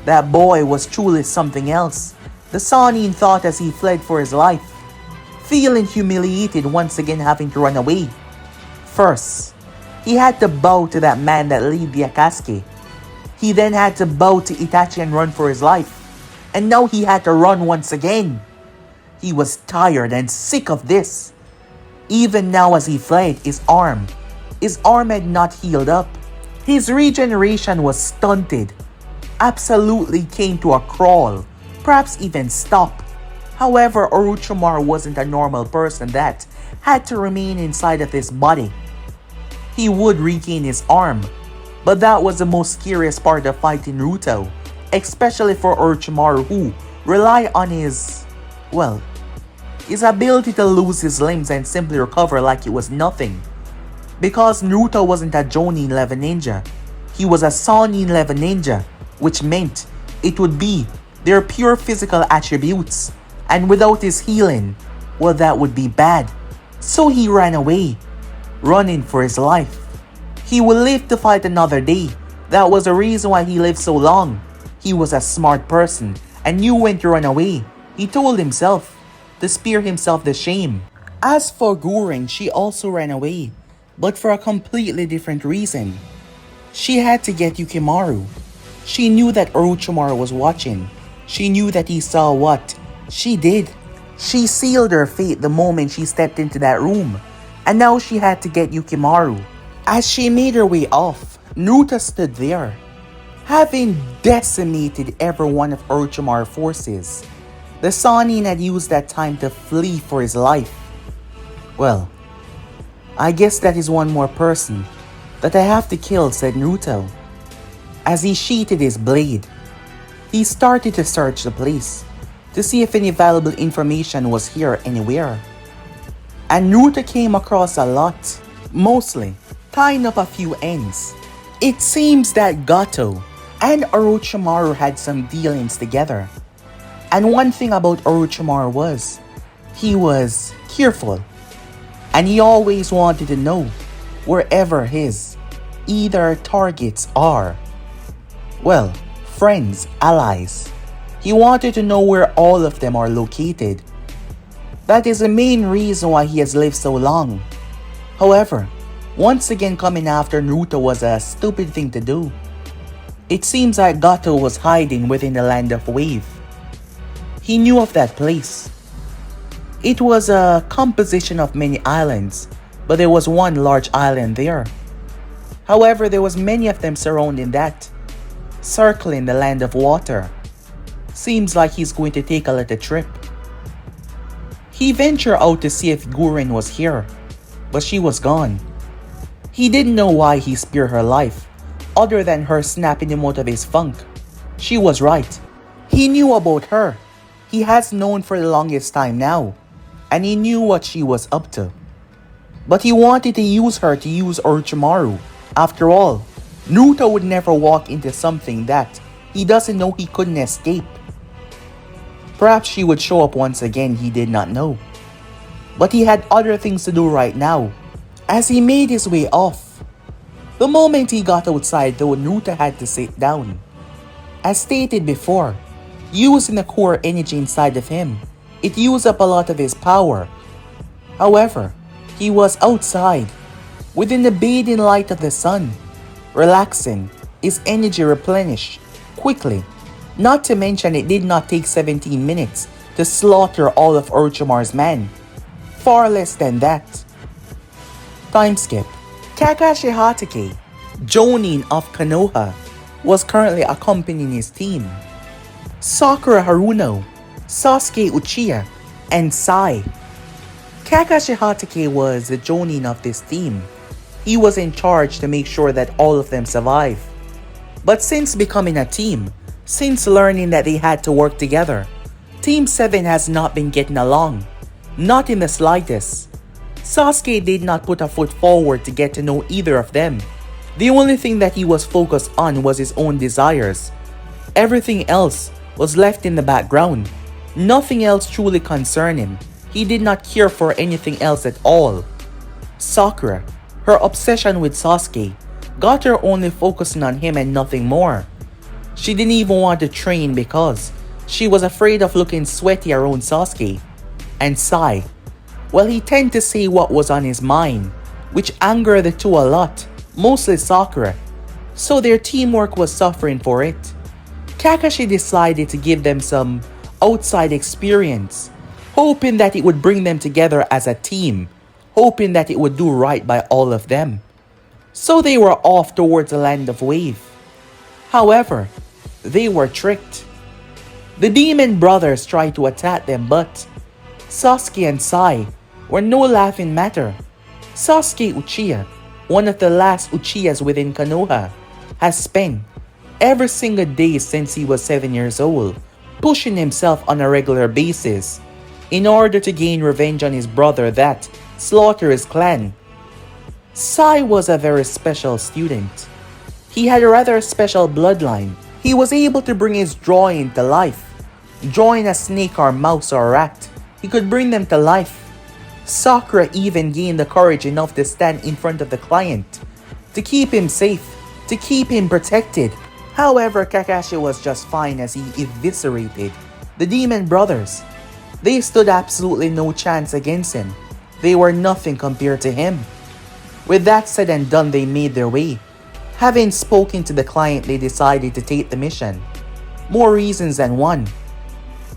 That boy was truly something else, the Sannin thought as he fled for his life, feeling humiliated once again having to run away. First, he had to bow to that man that led the Akatsuki. He then had to bow to Itachi and run for his life. And now he had to run once again. He was tired and sick of this. Even now as he fled, his arm had not healed up. His regeneration was stunted. Absolutely came to a crawl, perhaps even stop. However, Orochimaru wasn't a normal person that had to remain inside of his body. He would regain his arm, but that was the most scariest part of fighting Naruto, especially for Orochimaru who relied on his ability to lose his limbs and simply recover like it was nothing. Because Naruto wasn't a Jonin level ninja, he was a Sannin level ninja, which meant it would be their pure physical attributes, and without his healing, well, that would be bad. So he ran away, running for his life. He would live to fight another day. That was the reason why he lived so long. He was a smart person and knew when to run away. He told himself to spare himself the shame. As for Guren, she also ran away, but for a completely different reason. She had to get Yukimaru. She knew that Orochimaru was watching. She knew that he saw what she did. She sealed her fate the moment she stepped into that room, and now she had to get Yukimaru. As she made her way off, Naruto stood there, having decimated every one of Orochimaru's forces. The Sannin had used that time to flee for his life. Well, I guess that is one more person that I have to kill, said Naruto. As he sheathed his blade, he started to search the place to see if any valuable information was here anywhere. And Naruto came across a lot, mostly tying up a few ends. It seems that Gato and Orochimaru had some dealings together. And one thing about Orochimaru was, he was careful. And he always wanted to know wherever his either targets are. Well, friends, allies. He wanted to know where all of them are located. That is the main reason why he has lived so long. However, once again coming after Naruto was a stupid thing to do. It seems like Gato was hiding within the land of Wave. He knew of that place. It was a composition of many islands, but there was one large island there. However, there was many of them surrounding that, circling the land of water. Seems like he's going to take a little trip. He ventured out to see if Guren was here, but she was gone. He didn't know why he spared her life, other than her snapping him out of his funk. She was right. He knew about her. He has known for the longest time now, and he knew what she was up to. But he wanted to use her to use Orochimaru. After all, Naruto would never walk into something that he doesn't know he couldn't escape. Perhaps she would show up once again, he did not know. But he had other things to do right now. As he made his way off, the moment he got outside though, Naruto had to sit down. As stated before, using the core energy inside of him, it used up a lot of his power. However, he was outside, within the bathing light of the sun, relaxing, his energy replenished quickly. Not to mention it did not take 17 minutes to slaughter all of Orochimaru's men. Far less than that. Time skip. Kakashi Hatake, Jonin of Konoha, was currently accompanying his team. Sakura Haruno, Sasuke Uchiha, and Sai. Kakashi Hatake was the Jonin of this team. He was in charge to make sure that all of them survive. But since becoming a team, since learning that they had to work together, Team 7 has not been getting along. Not in the slightest. Sasuke did not put a foot forward to get to know either of them. The only thing that he was focused on was his own desires. Everything else was left in the background. Nothing else truly concerned him. He did not care for anything else at all. Sakura, her obsession with Sasuke, got her only focusing on him and nothing more. She didn't even want to train because she was afraid of looking sweaty around Sasuke. And Sai, well, he tended to say what was on his mind, which angered the two a lot, mostly Sakura, so their teamwork was suffering for it. Kakashi decided to give them some outside experience, hoping that it would bring them together as a team, hoping that it would do right by all of them. So they were off towards the land of Wave. However, they were tricked. The demon brothers tried to attack them, but Sasuke and Sai were no laughing matter. Sasuke Uchiha, one of the last Uchihas within Konoha, has spent every single day since he was 7 years old, pushing himself on a regular basis in order to gain revenge on his brother that slaughtered his clan. Sai was a very special student. He had a rather special bloodline. He was able to bring his drawing to life. Drawing a snake or mouse or rat, he could bring them to life. Sakura even gained the courage enough to stand in front of the client, to keep him safe, to keep him protected. However, Kakashi was just fine as he eviscerated the demon brothers. They stood absolutely no chance against him. They were nothing compared to him. With that said and done, they made their way. Having spoken to the client, they decided to take the mission. More reasons than one.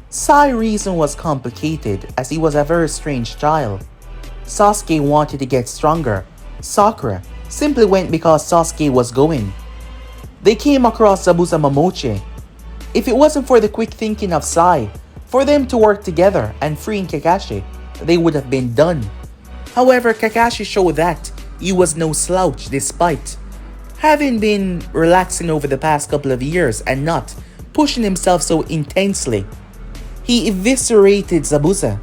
Sai's reason was complicated as he was a very strange child. Sasuke wanted to get stronger. Sakura simply went because Sasuke was going. They came across Zabuza Momochi. If it wasn't for the quick thinking of Sai, for them to work together and freeing Kakashi, they would have been done. However, Kakashi showed that he was no slouch despite having been relaxing over the past couple of years and not pushing himself so intensely. He eviscerated Zabuza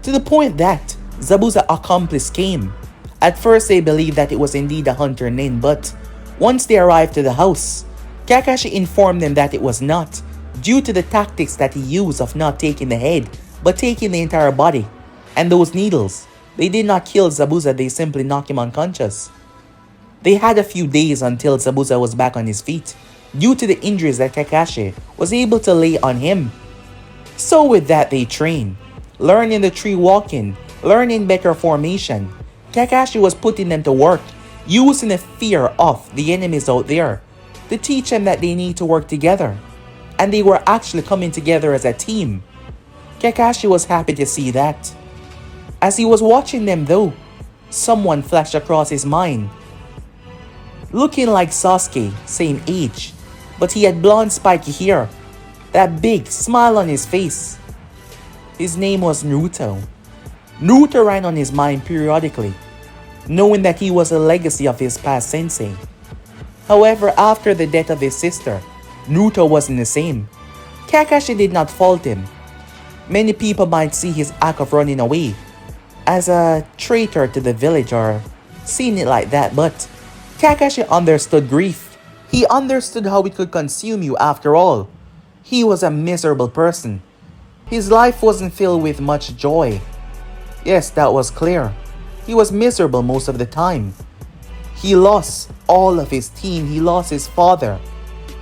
to the point that Zabuza's accomplice came. At first they believed that it was indeed a hunter Nin, but once they arrived to the house, Kakashi informed them that it was not, due to the tactics that he used of not taking the head, but taking the entire body. And those needles, they did not kill Zabuza, they simply knocked him unconscious. They had a few days until Zabuza was back on his feet, due to the injuries that Kakashi was able to lay on him. So with that they trained, learning the tree walking, learning better formation. Kakashi was putting them to work, using the fear of the enemies out there to teach them that they need to work together. And they were actually coming together as a team. Kakashi was happy to see that. As he was watching them though, someone flashed across his mind. Looking like Sasuke, same age, but he had blonde spiky hair, that big smile on his face. His name was Naruto. Naruto ran on his mind periodically, knowing that he was a legacy of his past sensei. However, after the death of his sister, Naruto wasn't the same. Kakashi did not fault him. Many people might see his act of running away as a traitor to the village or seeing it like that, but Kakashi understood grief. He understood how it could consume you after all. He was a miserable person. His life wasn't filled with much joy. Yes, that was clear. He was miserable most of the time. He lost all of his team. He lost his father.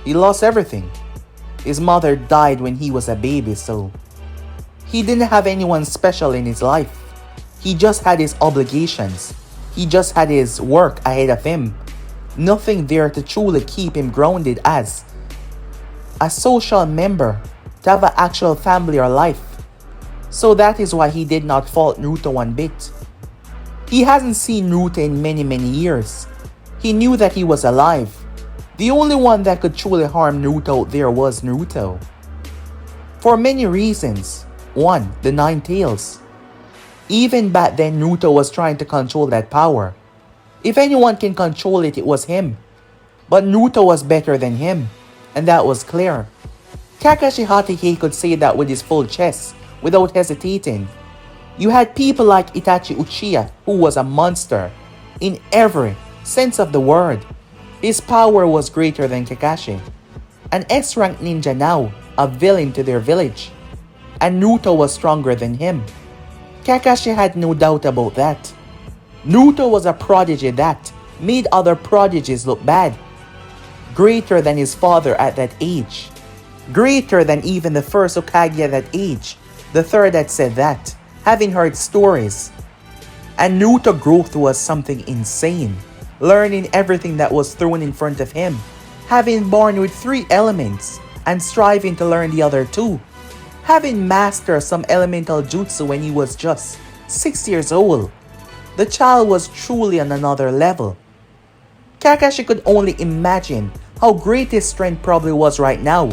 He lost everything. His mother died when he was a baby, so he didn't have anyone special in his life. He just had his obligations. He just had his work ahead of him. Nothing there to truly keep him grounded as a social member, to have an actual family or life. So that is why he did not fault Naruto one bit. He hasn't seen Naruto in many years. He knew that he was alive. The only one that could truly harm Naruto out there was Naruto. For many reasons. One, the Nine Tails. Even back then, Naruto was trying to control that power. If anyone can control it, it was him. But Naruto was better than him, and that was clear. Kakashi Hatake could say that with his full chest, without hesitating. You had people like Itachi Uchiha, who was a monster, in every sense of the word. His power was greater than Kakashi. An S-rank ninja now, a villain to their village. and Naruto was stronger than him. Kakashi had no doubt about that. Naruto was a prodigy that made other prodigies look bad. Greater than his father at that age. Greater than even the first Hokage at that age. The third had said that, having heard stories. And Naruto's growth was something insane. Learning everything that was thrown in front of him. Having born with 3 elements and striving to learn the other 2. Having mastered some elemental jutsu when he was just 6 years old. The child was truly on another level. Kakashi could only imagine how great his strength probably was right now.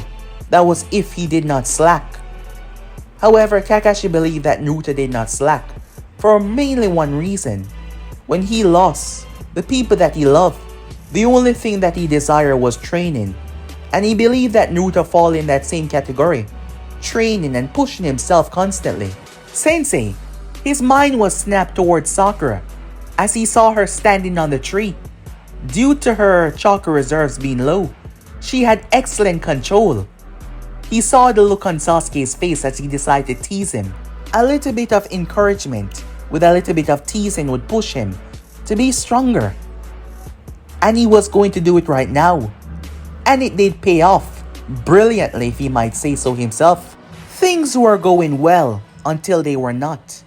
That was if he did not slack. However, Kakashi believed that Naruto did not slack for mainly one reason. When he lost the people that he loved, the only thing that he desired was training. And he believed that Naruto fall in that same category. Training and pushing himself constantly. Sensei, his mind was snapped towards Sakura as he saw her standing on the tree. Due to her chakra reserves being low, she had excellent control. He saw the look on Sasuke's face as he decided to tease him. A little bit of encouragement with a little bit of teasing would push him to be stronger. And he was going to do it right now. And it did pay off brilliantly, if he might say so himself. Things were going well until they were not.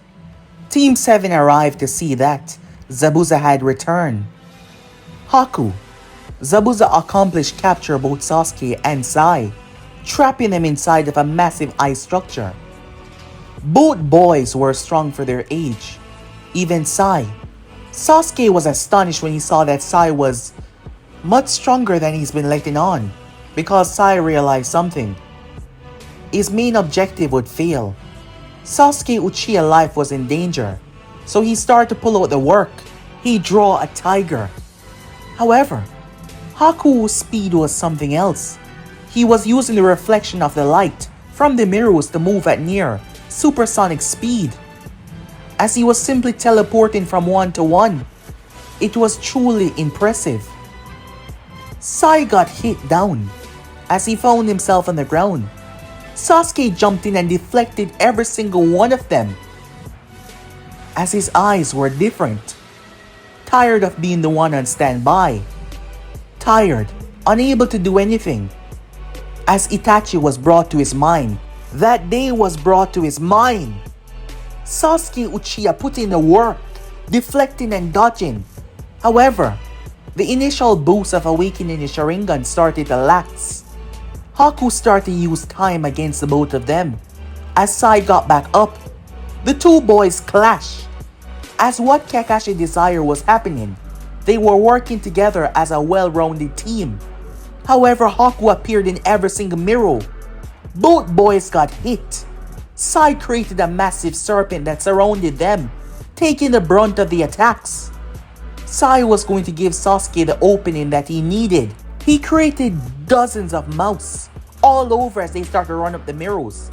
Team 7 arrived to see that Zabuza had returned. Haku. Zabuza accomplished capture both Sasuke and Sai, trapping them inside of a massive ice structure. Both boys were strong for their age, even Sai. Sasuke was astonished when he saw that Sai was much stronger than he's been letting on, because Sai realized something. His main objective would fail. Sasuke Uchiha life was in danger, so he started to pull out the work. He drew a tiger. However, Haku's speed was something else. He was using the reflection of the light from the mirrors to move at near supersonic speed. As he was simply teleporting from one to one, it was truly impressive. Sai got hit down as he found himself on the ground. Sasuke jumped in and deflected every single one of them. As his eyes were different. Tired of being the one on standby. Tired, unable to do anything. As Itachi was brought to his mind. That day was brought to his mind. Sasuke Uchiha put in the work, deflecting and dodging. However, the initial boost of awakening his Sharingan started to lapse. Haku started to use time against the both of them. As Sai got back up, the two boys clashed. As what Kakashi desired was happening, they were working together as a well-rounded team. However, Haku appeared in every single mirror. Both boys got hit. Sai created a massive serpent that surrounded them, taking the brunt of the attacks. Sai was going to give Sasuke the opening that he needed. He created dozens of mouths all over as they started to run up the mirrors.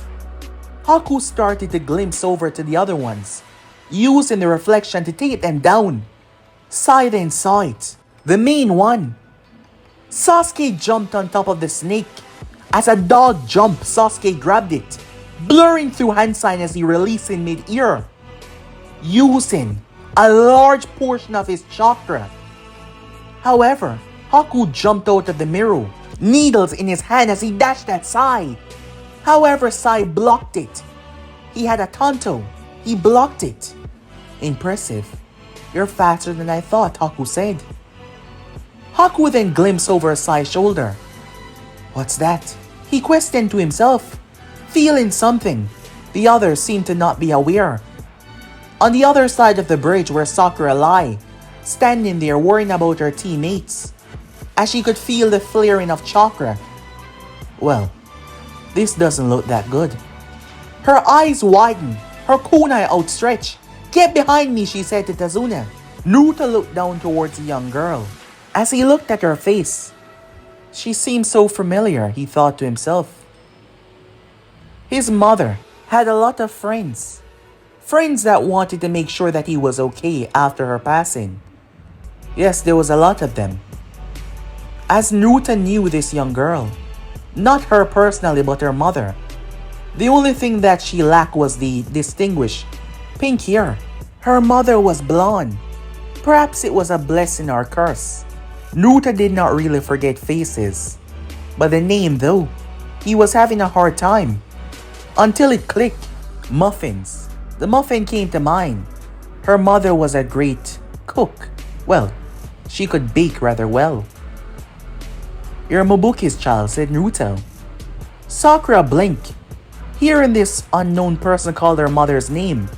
Haku started to glimpse over to the other ones, using the reflection to take them down. Sai then saw it, the main one. Sasuke jumped on top of the snake. As a dog jumped, Sasuke grabbed it, blurring through hand sign as he released in mid-air, using a large portion of his chakra. However, Haku jumped out of the mirror, needles in his hand as he dashed at Sai. However, Sai blocked it. He had a Tonto. He blocked it. Impressive. You're faster than I thought, Haku said. Haku then glimpsed over Sai's shoulder. What's that? He questioned to himself, feeling something. The others seemed to not be aware. On the other side of the bridge where Sakura lay, standing there worrying about her teammates, as she could feel the flaring of chakra. Well, this doesn't look that good. Her eyes widened, her kunai outstretched. Get behind me, she said to Tazuna. Naruto looked down towards the young girl. As he looked at her face, she seemed so familiar, he thought to himself. His mother had a lot of friends. Friends that wanted to make sure that he was okay after her passing. Yes, there was a lot of them. As Naruto knew this young girl, not her personally but her mother, The only thing that she lacked was the distinguished pink hair. Her mother was blonde. Perhaps it was a blessing or curse. Naruto did not really forget faces. But the name though, he was having a hard time. Until it clicked. Muffins. The muffin came to mind. Her mother was a great cook. Well, she could bake rather well. "You're Mobuki's child," said Naruto. Sakura blinked, hearing this unknown person call their mother's name.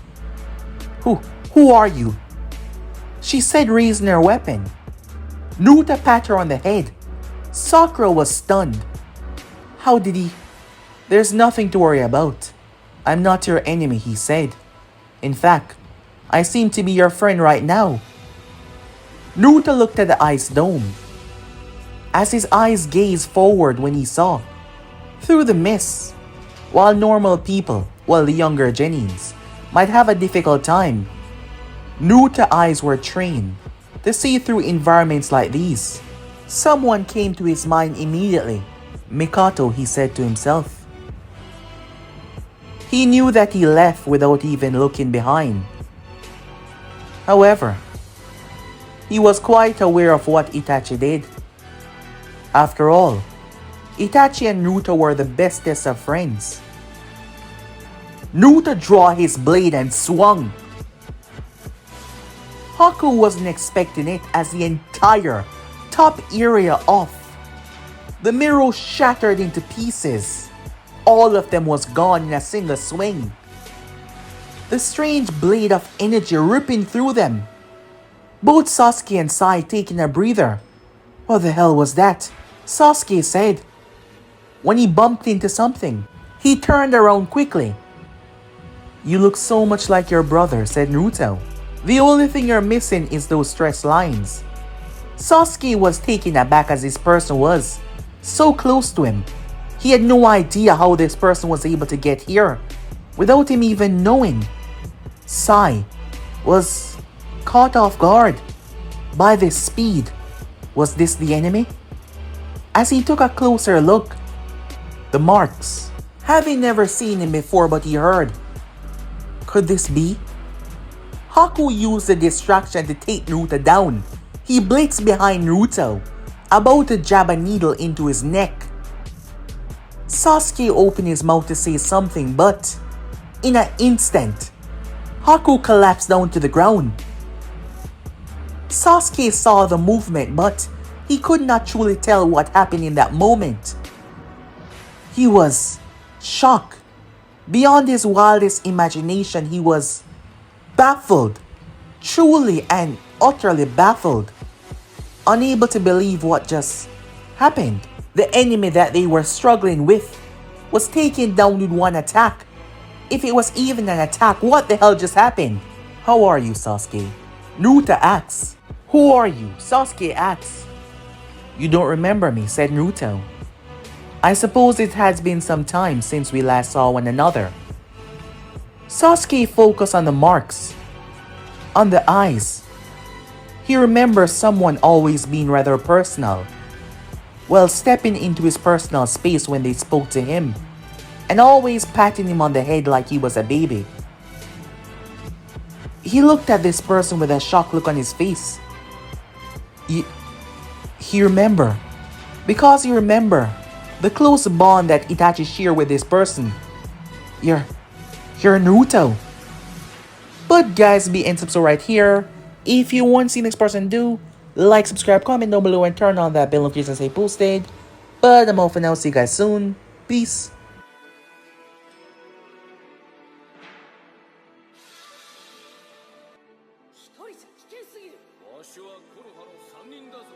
Who are you?" she said, raising her weapon. Naruto pat her on the head. Sakura was stunned. How did he? "There's nothing to worry about. I'm not your enemy," he said. "In fact, I seem to be your friend right now." Naruto looked at the ice dome. As his eyes gazed forward when he saw, through the mist, while normal people, the younger Genins, might have a difficult time, Naruto's eyes were trained to see through environments like these. Someone came to his mind immediately. "Mikato," he said to himself. He knew that he left without even looking behind. However, he was quite aware of what Itachi did. After all, Itachi and Naruto were the bestest of friends. Naruto drew his blade and swung. Haku wasn't expecting it as the entire top area off. The mirror shattered into pieces. All of them was gone in a single swing. The strange blade of energy ripping through them. Both Sasuke and Sai taking a breather. "What the hell was that?" Sasuke said. When he bumped into something, he turned around quickly. "You look so much like your brother," said Naruto. "The only thing you're missing is those stress lines." Sasuke was taken aback as this person was so close to him. He had no idea how this person was able to get here without him even knowing. Sai was caught off guard by this speed. Was this the enemy? As he took a closer look, the marks, having never seen him before but he heard. Could this be? Haku used the distraction to take Naruto down. He blitzed behind Naruto, about to jab a needle into his neck. Sasuke opened his mouth to say something, but in an instant, Haku collapsed down to the ground. Sasuke saw the movement, but he could not truly tell what happened in that moment. He was shocked. Beyond his wildest imagination, he was baffled. Truly and utterly baffled. Unable to believe what just happened. The enemy that they were struggling with was taken down with one attack. If it was even an attack, what the hell just happened? "How are you, Sasuke?" Naruto asks. "Who are you?" Sasuke asks. "You don't remember me," said Naruto. "I suppose it has been some time since we last saw one another." Sasuke focused on the marks, on the eyes. He remembers someone always being rather personal, stepping into his personal space when they spoke to him, and always patting him on the head like he was a baby. He looked at this person with a shocked look on his face. He remember. Because he remember the close bond that Itachi shared with this person. You're Naruto. But guys, be end so right here. If you want to see next person do, like, subscribe, comment down below, and turn on that bell notification to stay posted. But I'm off for now. See you guys soon. Peace. "一人じゃ危険すぎる。わしはコロハの3人だぞ。